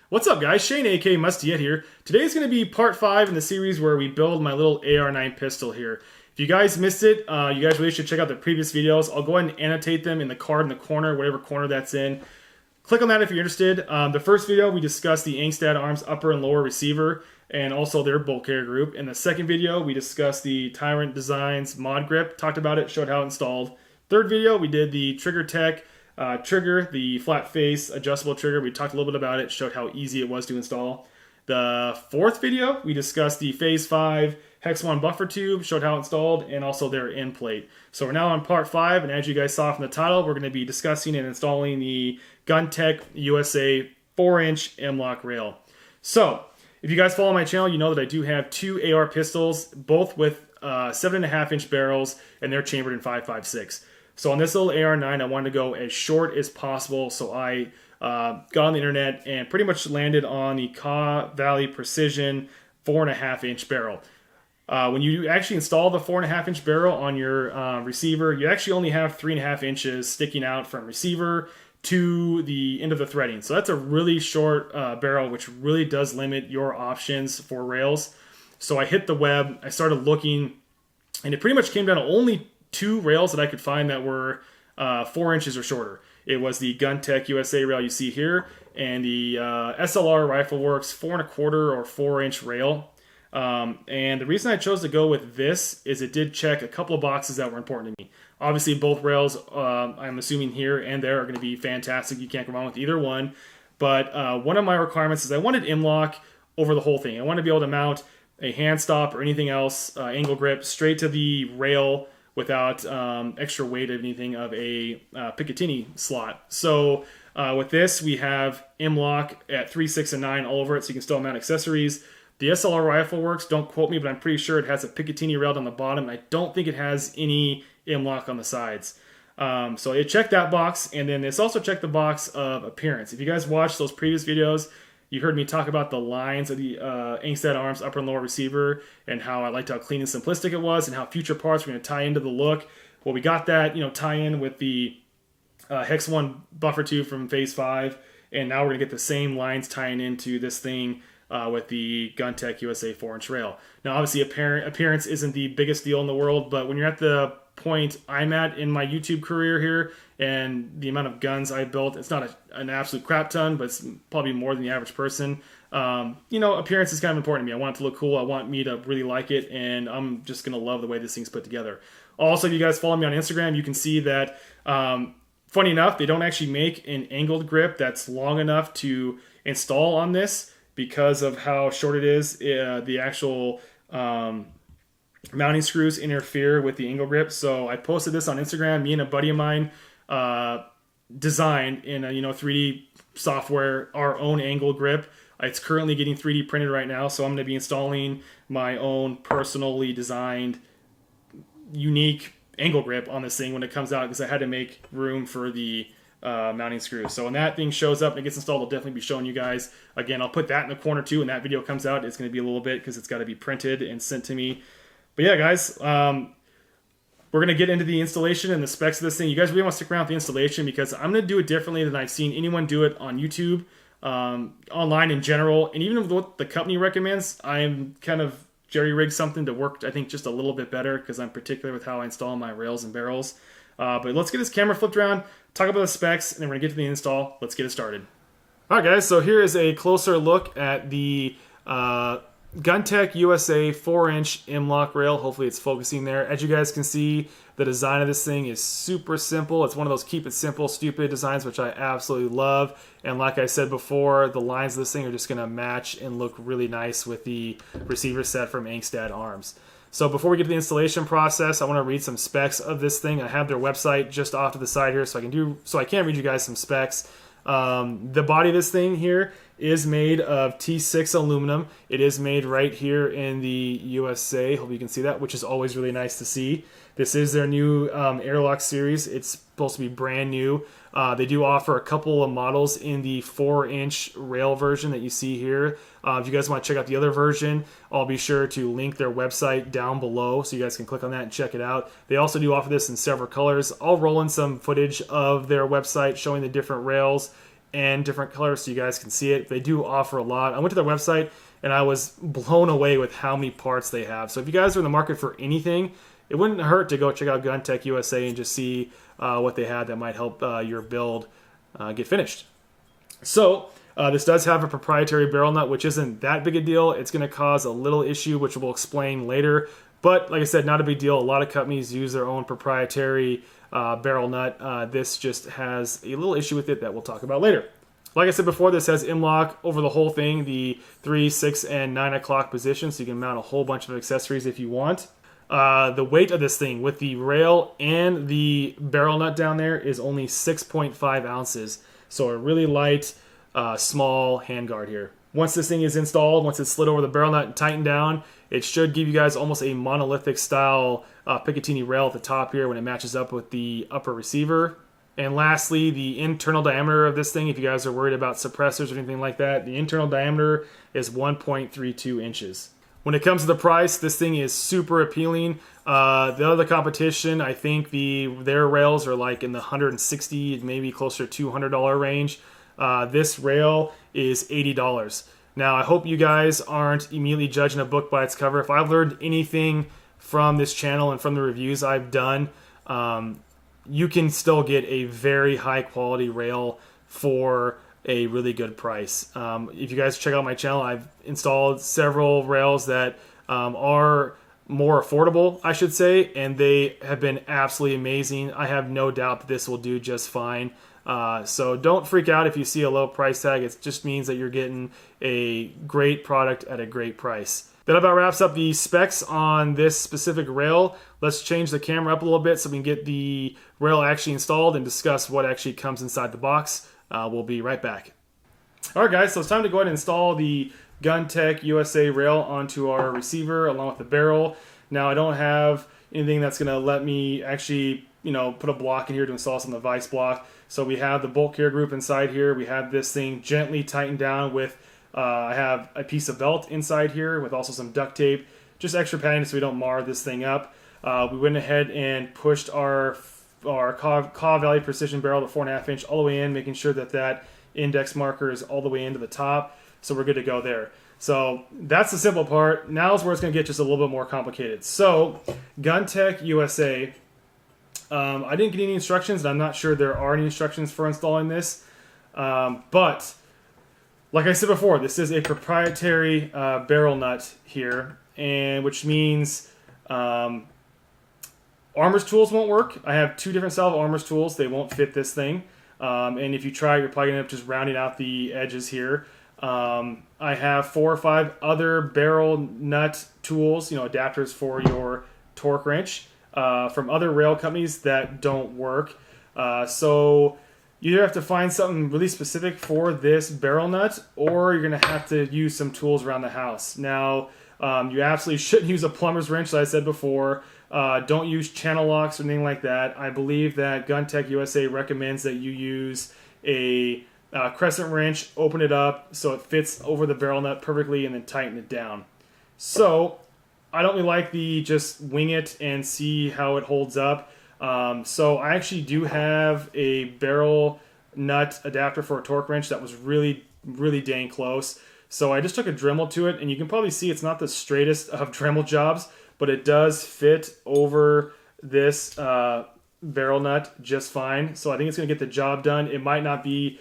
What's up, guys? Shane, aka Musty Yeti here. Today's going to be part 5 in the series where we build my little AR-9 pistol here. If you guys missed it, you guys really should check out the previous videos. I'll go ahead and annotate them in the card in the corner, whatever corner that's in. Click on that if you're interested. The first video, we discussed the Angstad Arms upper and lower receiver and also their bolt carrier group. In the second video, we discussed the Tyrant Designs mod grip, talked about it, showed how it installed. Third video, we did the Trigger Tech trigger, the flat face adjustable trigger. We talked a little bit about it, showed how easy it was to install. The fourth video, we discussed the Phase 5 Hex 1 buffer tube, showed how installed, and also their end plate. So we're now on part 5, and as you guys saw from the title, we're going to be discussing and installing the Guntec USA 4-inch MLOK rail. So, if you guys follow my channel, you know that I do have two AR pistols, both with 7.5-inch barrels, and they're chambered in 5.56. So on this little AR-9, I wanted to go as short as possible, so I got on the internet and pretty much landed on the Kaw Valley Precision 4.5-inch barrel. When you actually install the 4.5-inch barrel on your receiver, you actually only have 3.5 inches sticking out from receiver to the end of the threading. So that's a really short barrel, which really does limit your options for rails. So I hit the web, I started looking, and it pretty much came down to only two rails that I could find that were 4 inches or shorter. It was the Guntec USA rail you see here, and the SLR Rifle Works 4.25 or 4-inch rail. And the reason I chose to go with this is it did check a couple of boxes that were important to me. Obviously, both rails, I'm assuming here and there, are going to be fantastic. You can't go wrong with either one. But one of my requirements is I wanted MLOK over the whole thing. I wanted to be able to mount a hand stop or anything else, angle grip, straight to the rail without extra weight of anything of a Picatinny slot. So with this, we have MLOK at 3, 6, and 9 all over it, so you can still mount accessories. The SLR Rifle Works, don't quote me, but I'm pretty sure it has a Picatinny rail on the bottom. I don't think it has any MLOK on the sides. So it checked that box, and then it's also checked the box of appearance. If you guys watched those previous videos, you heard me talk about the lines of the Angstad Arms upper and lower receiver and how I liked how clean and simplistic it was and how future parts were going to tie into the look. Well, we got that, tie in with the Hex 1 buffer tube from Phase 5, and now we're going to get the same lines tying into this thing with the Guntec USA 4-inch rail. Now, obviously, appearance isn't the biggest deal in the world, but when you're at the point I'm at in my YouTube career here and the amount of guns I built, it's not an absolute crap ton, but it's probably more than the average person. Appearance is kind of important to me. I want it to look cool. I want me to really like it, and I'm just going to love the way this thing's put together. Also, if you guys follow me on Instagram, you can see that, funny enough, they don't actually make an angled grip that's long enough to install on this because of how short it is. The actual mounting screws interfere with the angle grip. So I posted this on Instagram. Me and a buddy of mine designed in a 3D software our own angle grip. It's currently getting 3D printed right now, so I'm going to be installing my own personally designed unique angle grip on this thing when it comes out, because I had to make room for the mounting screws. So when that thing shows up and it gets installed, I'll definitely be showing you guys. Again, I'll put that in the corner too. When that video comes out, it's going to be a little bit because it's got to be printed and sent to me. But yeah, guys, we're going to get into the installation and the specs of this thing. You guys really want to stick around with the installation because I'm going to do it differently than I've seen anyone do it on YouTube, online in general, and even with what the company recommends. I'm kind of jerry-rigged something to work, I think, just a little bit better because I'm particular with how I install my rails and barrels. But let's get this camera flipped around, talk about the specs, and then we're going to get to the install. Let's get it started. All right, guys, so here is a closer look at the Guntec USA 4-inch MLOK rail. Hopefully it's focusing there. As you guys can see, the design of this thing is super simple. It's one of those keep it simple, stupid designs, which I absolutely love. And like I said before, the lines of this thing are just going to match and look really nice with the receiver set from Angstad Arms. So before we get to the installation process, I want to read some specs of this thing. I have their website just off to the side here, so I can read you guys some specs. The body of this thing here is made of T6 aluminum. It is made right here in the USA. Hope you can see that, which is always really nice to see. This is their new Airlock series. It's supposed to be brand new. They do offer a couple of models in the 4-inch rail version that you see here. If you guys want to check out the other version, I'll be sure to link their website down below so you guys can click on that and check it out. They also do offer this in several colors. I'll roll in some footage of their website showing the different rails and different colors so you guys can see it. They do offer a lot. I went to their website and I was blown away with how many parts they have. So if you guys are in the market for anything, it wouldn't hurt to go check out Guntec USA and just see what they had that might help your build get finished. So this does have a proprietary barrel nut, which isn't that big a deal. It's going to cause a little issue, which we'll explain later. But like I said, not a big deal. A lot of companies use their own proprietary barrel nut. This just has a little issue with it that we'll talk about later. Like I said before, this has MLOK over the whole thing, the 3, 6, and 9 o'clock position, so you can mount a whole bunch of accessories if you want. The weight of this thing with the rail and the barrel nut down there is only 6.5 ounces. So a really light, small handguard here. Once this thing is installed, once it's slid over the barrel nut and tightened down, it should give you guys almost a monolithic style Picatinny rail at the top here when it matches up with the upper receiver. And lastly, the internal diameter of this thing, if you guys are worried about suppressors or anything like that, the internal diameter is 1.32 inches. When it comes to the price, this thing is super appealing. The other competition, I think their rails are like in the $160, maybe closer to $200 range. This rail is $80. Now, I hope you guys aren't immediately judging a book by its cover. If I've learned anything from this channel and from the reviews I've done, you can still get a very high quality rail for a really good price. If you guys check out my channel, I've installed several rails that are more affordable, I should say, and they have been absolutely amazing. I have no doubt that this will do just fine. So don't freak out if you see a low price tag. It just means that you're getting a great product at a great price. That about wraps up the specs on this specific rail. Let's change the camera up a little bit so we can get the rail actually installed and discuss what actually comes inside the box. We'll be right back. All right, guys, so it's time to go ahead and install the Guntec USA rail onto our receiver along with the barrel. Now, I don't have anything that's going to let me actually, put a block in here to install some of the vise block. So we have the bolt carrier group inside here. We have this thing gently tightened down with, I have a piece of belt inside here with also some duct tape, just extra padding so we don't mar this thing up. We went ahead and pushed our Kaw Valley Precision barrel to 4.5 inch all the way in, making sure that that index marker is all the way into the top. So we're good to go there. So that's the simple part. Now is where it's going to get just a little bit more complicated. So Guntec USA, I didn't get any instructions, and I'm not sure there are any instructions for installing this. But like I said before, this is a proprietary barrel nut here, and which means Armor's tools won't work. I have 2 different style of Armor's tools. They won't fit this thing. And if you try, you're probably going to end up just rounding out the edges here. I have 4 or 5 other barrel nut tools, adapters for your torque wrench from other rail companies that don't work. So you either have to find something really specific for this barrel nut, or you're going to have to use some tools around the house. Now, you absolutely shouldn't use a plumber's wrench, as I said before. Don't use channel locks or anything like that. I believe that Guntec USA recommends that you use a crescent wrench, open it up so it fits over the barrel nut perfectly, and then tighten it down. So I don't really like the just wing it and see how it holds up. So I actually do have a barrel nut adapter for a torque wrench that was really, really dang close. So I just took a Dremel to it, and you can probably see it's not the straightest of Dremel jobs, but it does fit over this barrel nut just fine. So I think it's going to get the job done. It might not be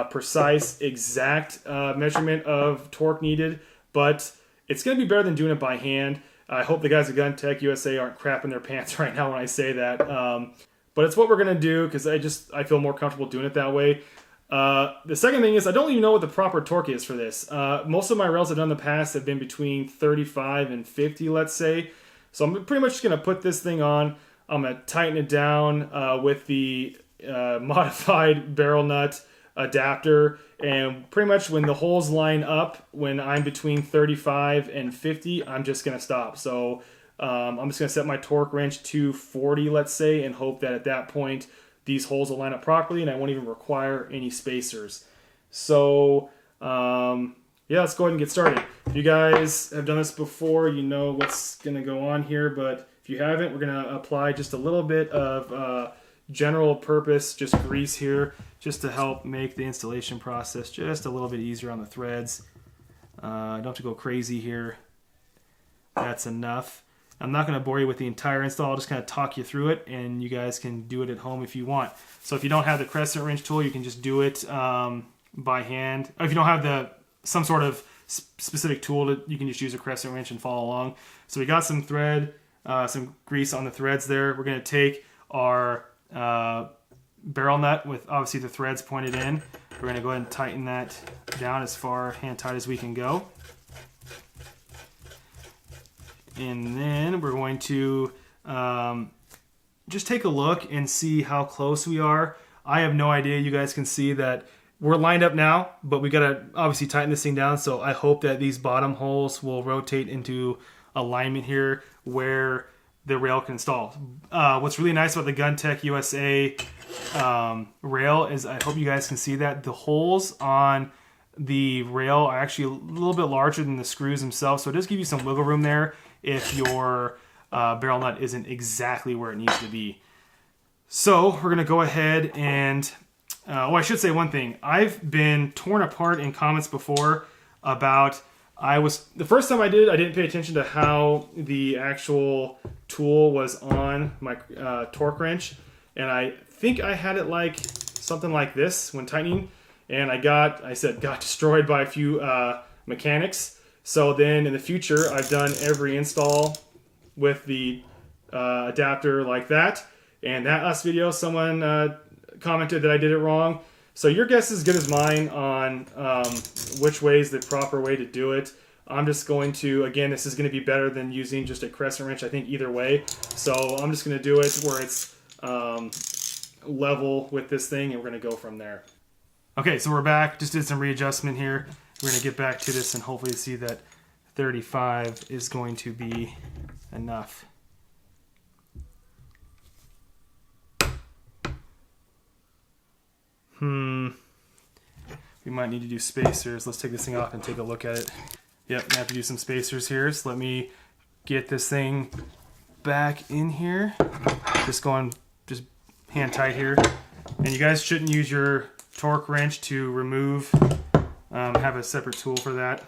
precise, exact measurement of torque needed, but it's going to be better than doing it by hand. I hope the guys at Guntec USA aren't crapping their pants right now when I say that. But it's what we're going to do because I feel more comfortable doing it that way. The second thing is I don't even know what the proper torque is for this. Most of my rails I've done in the past have been between 35 and 50, let's say. So I'm pretty much just going to put this thing on. I'm going to tighten it down with the modified barrel nut adapter, and pretty much when the holes line up, when I'm between 35 and 50, I'm just going to stop. So I'm just going to set my torque wrench to 40, let's say, and hope that at that point these holes will line up properly and I won't even require any spacers. So yeah, let's go ahead and get started. If you guys have done this before, you know what's going to go on here, but if you haven't, we're going to apply just a little bit of general purpose, just grease here, just to help make the installation process just a little bit easier on the threads. Don't have to go crazy here. That's enough. I'm not going to bore you with the entire install. I'll just kind of talk you through it, and you guys can do it at home if you want. So if you don't have the crescent wrench tool, you can just do it by hand. Or if you don't have some sort of specific tool, you can just use a crescent wrench and follow along. So we got some thread, some grease on the threads there. We're going to take our barrel nut with obviously the threads pointed in. We're going to go ahead and tighten that down as far hand tight as we can go. And then we're going to just take a look and see how close we are. I have no idea. You guys can see that we're lined up now, but we got to obviously tighten this thing down. So I hope that these bottom holes will rotate into alignment here where the rail can install. What's really nice about the Guntec USA rail is, I hope you guys can see that the holes on the rail are actually a little bit larger than the screws themselves. So it does give you some wiggle room there if your barrel nut isn't exactly where it needs to be. So we're going to go ahead and, I should say one thing. I've been torn apart in comments before about, the first time I did it, I didn't pay attention to how the actual tool was on my torque wrench. And I think I had it like something like this when tightening. And I got destroyed by a few mechanics. So then in the future, I've done every install with the adapter like that. And that last video, someone commented that I did it wrong. So your guess is as good as mine on which way is the proper way to do it. I'm just going to, again, this is going to be better than using just a crescent wrench, I think, either way. So I'm just going to do it where it's level with this thing, and we're going to go from there. Okay, so we're back. Just did some readjustment here. We're going to get back to this and hopefully see that 35 is going to be enough. We might need to do spacers. Let's take this thing off and take a look at it. Yep, I have to do some spacers here. So let me get this thing back in here. Just hand tight here. And you guys shouldn't use your torque wrench to remove. Have a separate tool for that.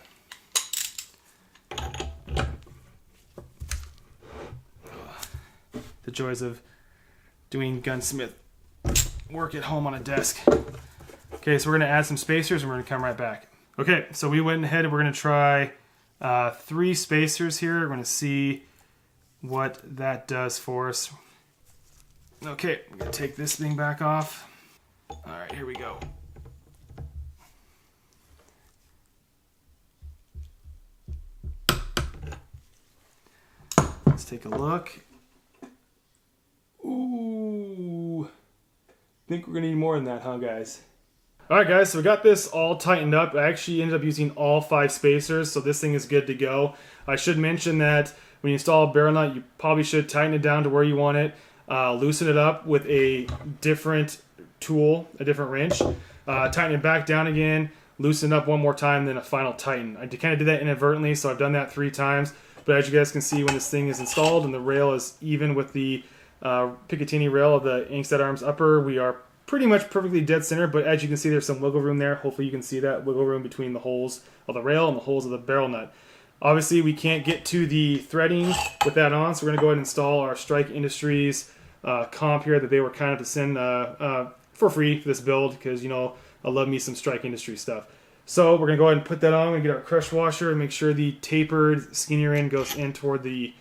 The joys of doing gunsmith work at home on a desk. Okay, so we're going to add some spacers and we're going to come right back. Okay, so we went ahead and we're going to try 3 spacers here. We're going to see what that does for us. Okay, I'm going to take this thing back off. All right, here we go. Let's take a look. Ooh. I think we're going to need more than that, huh, guys? All right, guys, so we got this all tightened up. I actually ended up using all 5 spacers, so this thing is good to go. I should mention that when you install a barrel nut, you probably should tighten it down to where you want it, loosen it up with a different tool, a different wrench, tighten it back down again, loosen it up one more time, then a final tighten. I kind of did that inadvertently, so I've done that 3 times. But as you guys can see, when this thing is installed and the rail is even with the Picatinny rail of the Angstad Arms upper, we are pretty much perfectly dead center, but as you can see, there's some wiggle room there. Hopefully you can see that wiggle room between the holes of the rail and the holes of the barrel nut. Obviously, we can't get to the threading with that on, so we're going to go ahead and install our Strike Industries comp here that they were kind of to send for free for this build, because, you know, I love me some Strike Industries stuff. So we're going to go ahead and put that on and get our crush washer and make sure the tapered skinnier end goes in toward the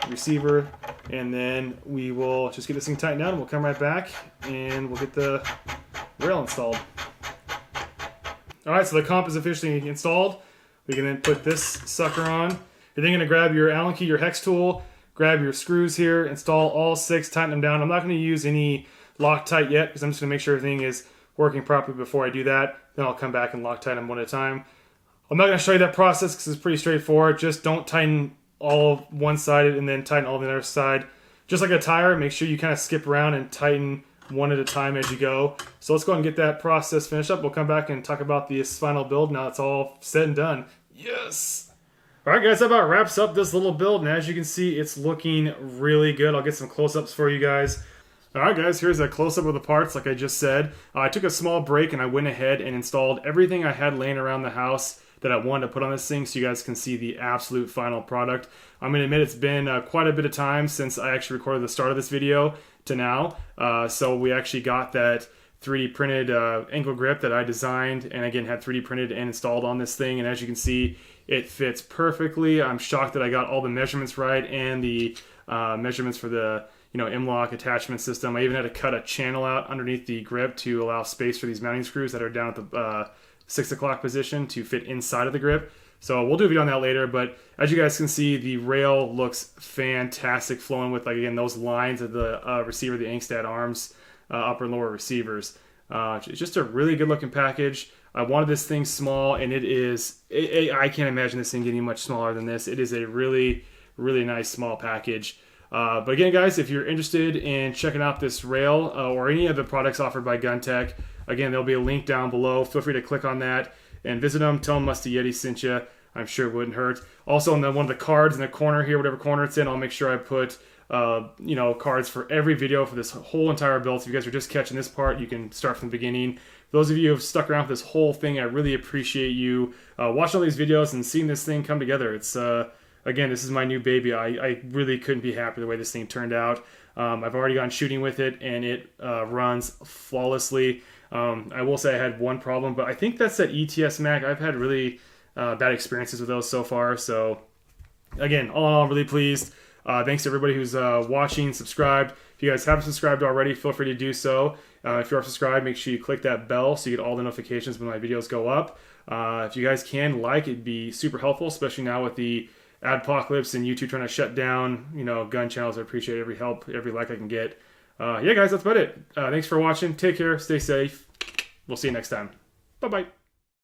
receiver, and then we will just get this thing tightened down and we'll come right back and we'll get the rail installed. Alright, so the comp is officially installed. We can then put this sucker on. You're then going to grab your Allen key, your hex tool, grab your screws here, install all 6, tighten them down. I'm not going to use any Loctite yet because I'm just going to make sure everything is working properly before I do that. Then I'll come back and Loctite them one at a time. I'm not going to show you that process because it's pretty straightforward. Just don't tighten all one-sided and then tighten all the other side. Just like a tire, make sure you kind of skip around and tighten one at a time as you go. So let's go ahead and get that process finished up. We'll come back and talk about this final build now it's all said and done. Yes! Alright guys, that about wraps up this little build, and as you can see, it's looking really good. I'll get some close-ups for you guys. Alright guys, here's a close-up of the parts like I just said. I took a small break and I went ahead and installed everything I had laying around the house that I wanted to put on this thing so you guys can see the absolute final product. I'm going to admit it's been quite a bit of time since I actually recorded the start of this video to now. So we actually got that 3D printed ankle grip that I designed and again had 3D printed and installed on this thing, and as you can see it fits perfectly. I'm shocked that I got all the measurements right and the measurements for the MLOK attachment system. I even had to cut a channel out underneath the grip to allow space for these mounting screws that are down at the 6 o'clock position to fit inside of the grip. So we'll do a video on that later, but as you guys can see, the rail looks fantastic, flowing with, like, again, those lines of the receiver, the Angstad arms, upper and lower receivers. It's just a really good looking package. I wanted this thing small, and it is, I can't imagine this thing getting much smaller than this. It is a really, really nice small package. But again, guys, if you're interested in checking out this rail or any of the products offered by Guntec, again, there'll be a link down below. Feel free to click on that and visit them. Tell them Musty Yeti sent you. I'm sure it wouldn't hurt. Also, on one of the cards in the corner here, whatever corner it's in, I'll make sure I put cards for every video for this whole entire build. So if you guys are just catching this part, you can start from the beginning. For those of you who have stuck around for this whole thing, I really appreciate you watching all these videos and seeing this thing come together. It's again, this is my new baby. I really couldn't be happy the way this thing turned out. I've already gone shooting with it, and it runs flawlessly. I will say I had one problem, but I think that's that ETS Mac. I've had really bad experiences with those so far. So again, all in all, I'm really pleased. Thanks to everybody who's watching, subscribed. If you guys haven't subscribed already, feel free to do so. If you are subscribed, make sure you click that bell so you get all the notifications when my videos go up. If you guys can like, it'd be super helpful, especially now with the adpocalypse and YouTube trying to shut down, gun channels. I appreciate every help, every like I can get. Yeah, guys, that's about it. Thanks for watching. Take care. Stay safe. We'll see you next time. Bye-bye.